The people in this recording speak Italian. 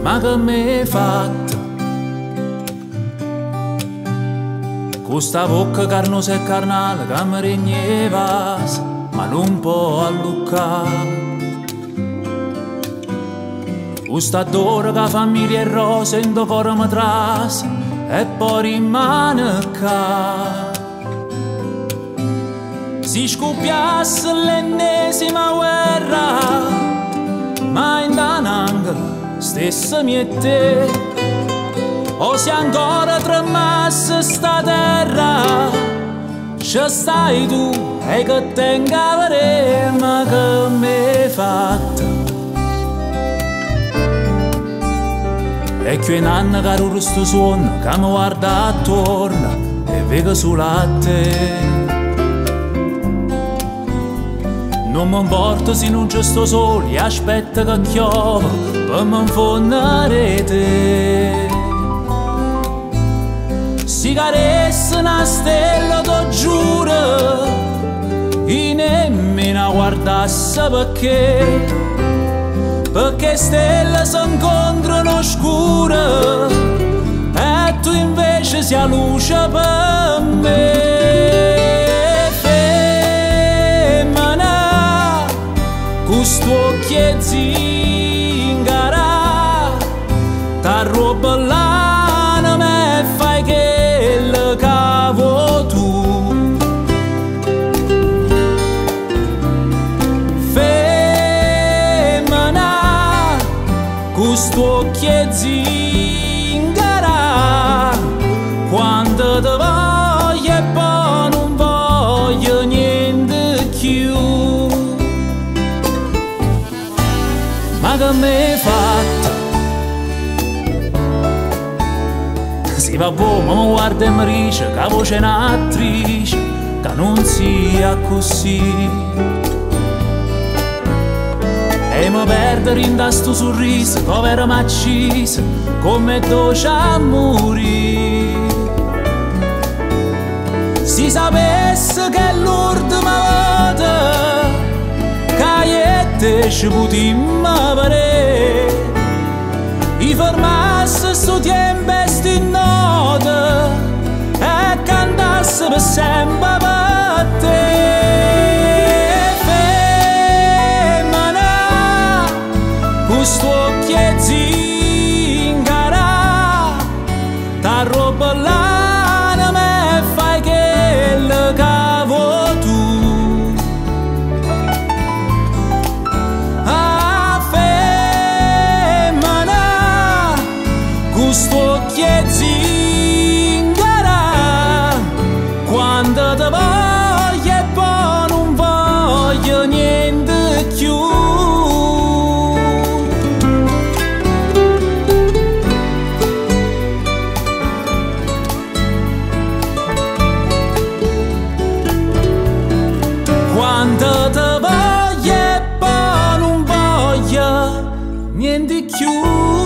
ma che m'hai fatto? Questa bocca carnosa e carnale che mi regneva, ma non può alluccare. Questa d'ora che famiglia e rose in do cuore mi trase e poi rimane qua. Si scoppiasse l'ennesima guerra, ma in danang stessa mia e te, o se ancora tremasse sta terra, ci stai tu e che tenga a vedere, ma che m'hai fatto? E che un anno caro questo suono che mi guarda attorno e vedo solo a te. Non mi importa se non c'è sto sole, aspetta che chiova per mi infondere te. Si caressa una stella, t'ho giuro, e nemmeno guardasse perché stelle si incontrano scure e tu invece sei luce per me. Questo occhio zingara t'arroba l'anima e fai che le cavo tu. Femmina, questo occhio zingara, quando ti voglio e poi non voglio niente più. Ma che m'hai fatto? Si va buono, mi guarda e mi dice che voce è un'attrice, che non sia così. E mi perdo in sto sorriso, povera m'accisa, come dolce a morire. Si sapesse che è l'ultima volta che ci potremmo vedere, i fermasse sto tempo e sti note e cantasse per sempre per te. Femmina, questo occhio zingara t'arroba l'anima e fai che le cavo tu. Questo occhio zingara, quando ti voglio e poi non voglio niente più. Quando ti voglio e poi non voglio niente più.